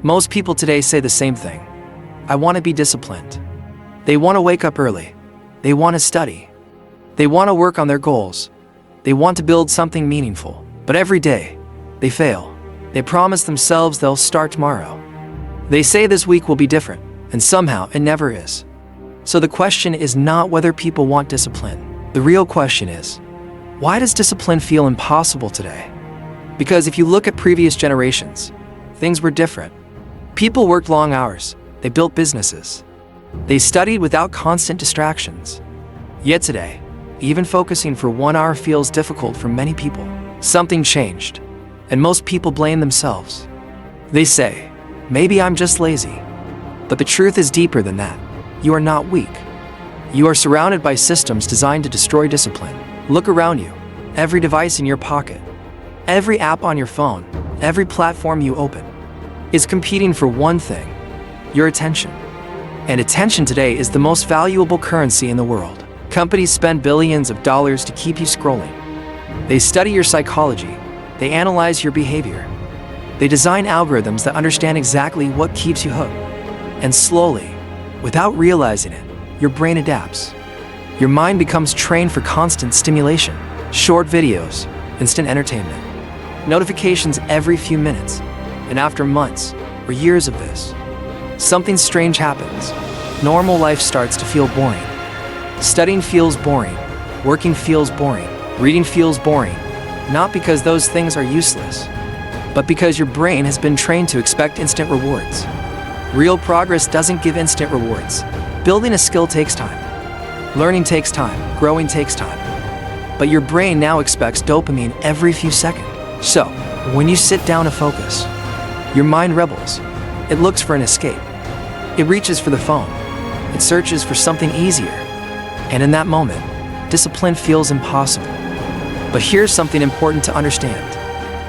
Most people today say the same thing. I want to be disciplined. They want to wake up early. They want to study. They want to work on their goals. They want to build something meaningful. But every day, they fail. They promise themselves they'll start tomorrow. They say this week will be different, and somehow it never is. So the question is not whether people want discipline. The real question is, why does discipline feel impossible today? Because if you look at previous generations, things were different. People worked long hours. They built businesses. They studied without constant distractions. Yet today, even focusing for 1 hour feels difficult for many people. Something changed, and most people blame themselves. They say, maybe I'm just lazy. But the truth is deeper than that. You are not weak. You are surrounded by systems designed to destroy discipline. Look around you. Every device in your pocket, every app on your phone, every platform you open, is competing for one thing: your attention. And attention today is the most valuable currency in the world. Companies spend billions of dollars to keep you scrolling. They study your psychology. They analyze your behavior. They design algorithms that understand exactly what keeps you hooked. And slowly, without realizing it, your brain adapts. Your mind becomes trained for constant stimulation, short videos, instant entertainment, notifications every few minutes. And after months or years of this, something strange happens. Normal life starts to feel boring. Studying feels boring. Working feels boring. Reading feels boring. Not because those things are useless, but because your brain has been trained to expect instant rewards. Real progress doesn't give instant rewards. Building a skill takes time. Learning takes time. Growing takes time. But your brain now expects dopamine every few seconds. So, when you sit down to focus, your mind rebels. It looks for an escape. It reaches for the phone. It searches for something easier. And in that moment, discipline feels impossible. But here's something important to understand.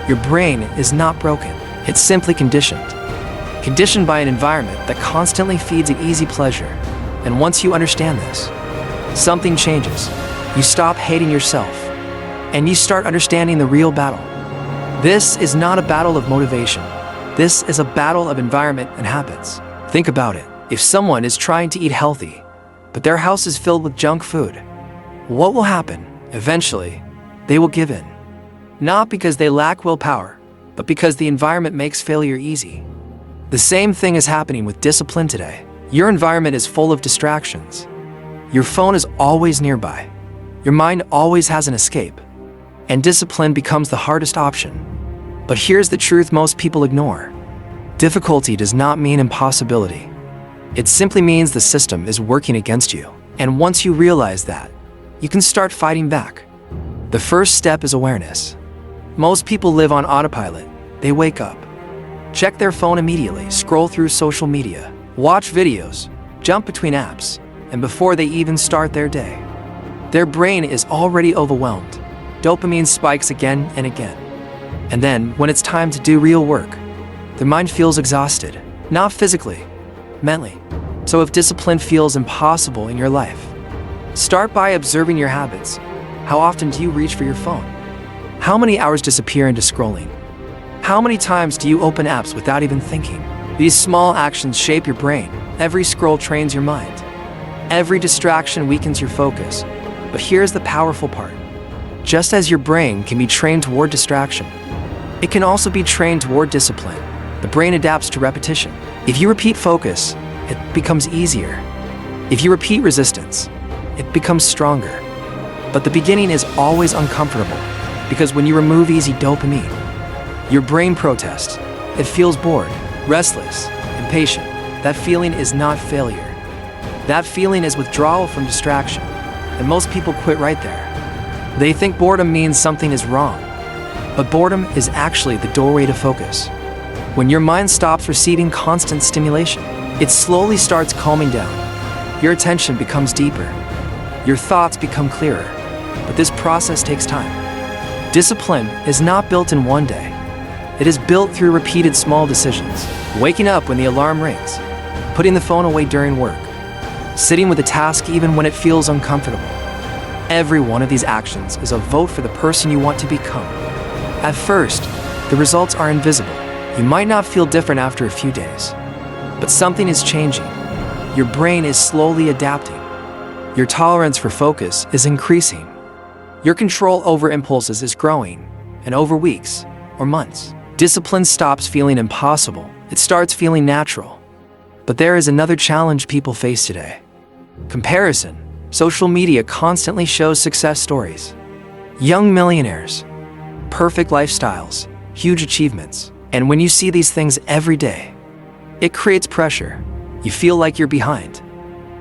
Your brain is not broken. It's simply conditioned. Conditioned by an environment that constantly feeds it easy pleasure. And once you understand this, something changes. You stop hating yourself, and you start understanding the real battle. This is not a battle of motivation. This is a battle of environment and habits. Think about it. If someone is trying to eat healthy, but their house is filled with junk food, what will happen? Eventually, they will give in. Not because they lack willpower, but because the environment makes failure easy. The same thing is happening with discipline today. Your environment is full of distractions. Your phone is always nearby. Your mind always has an escape. And discipline becomes the hardest option. But here's the truth most people ignore. Difficulty does not mean impossibility. It simply means the system is working against you. And once you realize that, you can start fighting back. The first step is awareness. Most people live on autopilot. They wake up, check their phone immediately, scroll through social media, watch videos, jump between apps, and before they even start their day, their brain is already overwhelmed. Dopamine spikes again and again. And then, when it's time to do real work, their mind feels exhausted, not physically, mentally. So if discipline feels impossible in your life, start by observing your habits. How often do you reach for your phone? How many hours disappear into scrolling? How many times do you open apps without even thinking? These small actions shape your brain. Every scroll trains your mind. Every distraction weakens your focus. But here's the powerful part. Just as your brain can be trained toward distraction, it can also be trained toward discipline. The brain adapts to repetition. If you repeat focus, it becomes easier. If you repeat resistance, it becomes stronger. But the beginning is always uncomfortable, because when you remove easy dopamine, your brain protests. It feels bored, restless, impatient. That feeling is not failure. That feeling is withdrawal from distraction. And most people quit right there. They think boredom means something is wrong. But boredom is actually the doorway to focus. When your mind stops receiving constant stimulation, it slowly starts calming down. Your attention becomes deeper. Your thoughts become clearer. But this process takes time. Discipline is not built in one day. It is built through repeated small decisions. Waking up when the alarm rings, putting the phone away during work, sitting with a task even when it feels uncomfortable. Every one of these actions is a vote for the person you want to become. At first, the results are invisible. You might not feel different after a few days, but something is changing. Your brain is slowly adapting. Your tolerance for focus is increasing. Your control over impulses is growing, and over weeks or months, discipline stops feeling impossible. It starts feeling natural. But there is another challenge people face today: comparison. Social media constantly shows success stories. Young millionaires, perfect lifestyles, huge achievements. And when you see these things every day, it creates pressure. You feel like you're behind,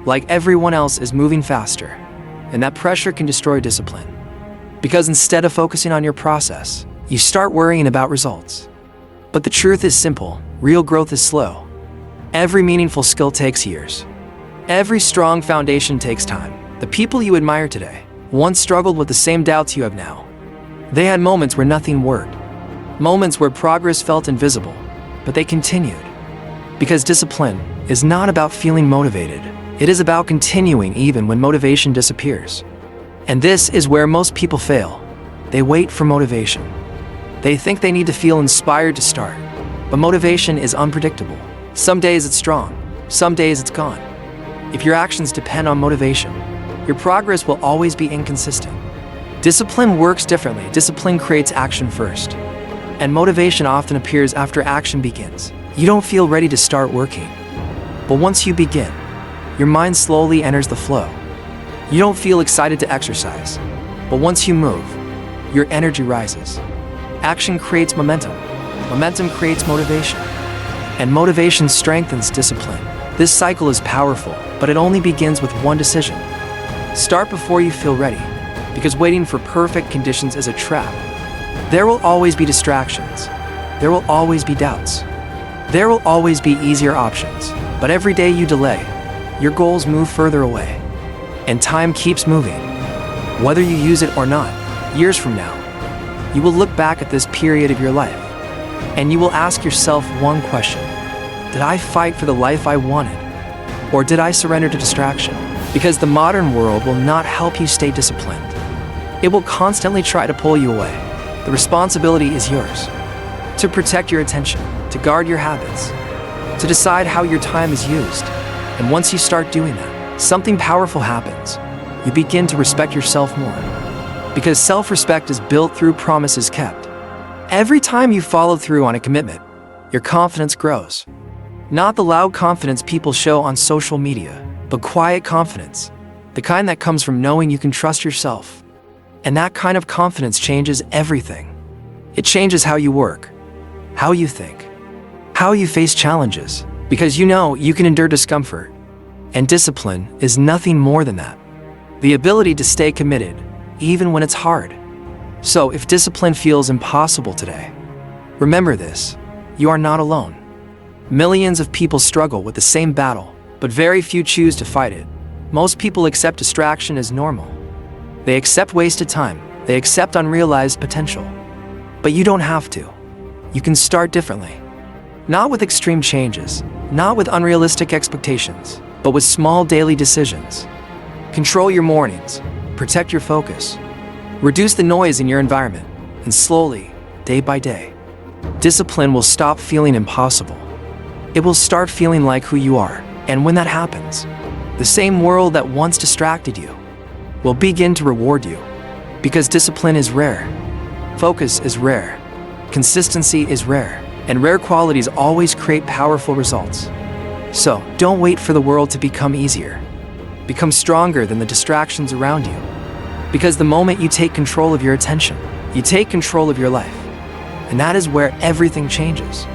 like everyone else is moving faster. And that pressure can destroy discipline. Because instead of focusing on your process, you start worrying about results. But the truth is simple: real growth is slow. Every meaningful skill takes years. Every strong foundation takes time. The people you admire today once struggled with the same doubts you have now. They had moments where nothing worked, moments where progress felt invisible, but they continued. Because discipline is not about feeling motivated. It is about continuing even when motivation disappears. And this is where most people fail. They wait for motivation. They think they need to feel inspired to start. But motivation is unpredictable. Some days it's strong, some days it's gone. If your actions depend on motivation, your progress will always be inconsistent. Discipline works differently. Discipline creates action first, and motivation often appears after action begins. You don't feel ready to start working, but once you begin, your mind slowly enters the flow. You don't feel excited to exercise, but once you move, your energy rises. Action creates momentum. Momentum creates motivation, and motivation strengthens discipline. This cycle is powerful, but it only begins with one decision. Start before you feel ready, because waiting for perfect conditions is a trap. There will always be distractions. There will always be doubts. There will always be easier options. But every day you delay, your goals move further away. And time keeps moving. Whether you use it or not, years from now, you will look back at this period of your life, and you will ask yourself one question: did I fight for the life I wanted? Or did I surrender to distraction? Because the modern world will not help you stay disciplined. It will constantly try to pull you away. The responsibility is yours. To protect your attention, to guard your habits, to decide how your time is used. And once you start doing that, something powerful happens. You begin to respect yourself more. Because self-respect is built through promises kept. Every time you follow through on a commitment, your confidence grows. Not the loud confidence people show on social media, but quiet confidence, the kind that comes from knowing you can trust yourself. And that kind of confidence changes everything. It changes how you work, how you think, how you face challenges, because you know you can endure discomfort. And discipline is nothing more than that. The ability to stay committed, even when it's hard. So if discipline feels impossible today, remember this: you are not alone. Millions of people struggle with the same battle, but very few choose to fight it. Most people accept distraction as normal. They accept wasted time. They accept unrealized potential. But you don't have to. You can start differently. Not with extreme changes, not with unrealistic expectations, but with small daily decisions. Control your mornings, protect your focus, reduce the noise in your environment, and slowly, day by day, discipline will stop feeling impossible. It will start feeling like who you are. And when that happens, the same world that once distracted you will begin to reward you. Because discipline is rare, focus is rare, consistency is rare, and rare qualities always create powerful results. So, don't wait for the world to become easier. Become stronger than the distractions around you. Because the moment you take control of your attention, you take control of your life. And that is where everything changes.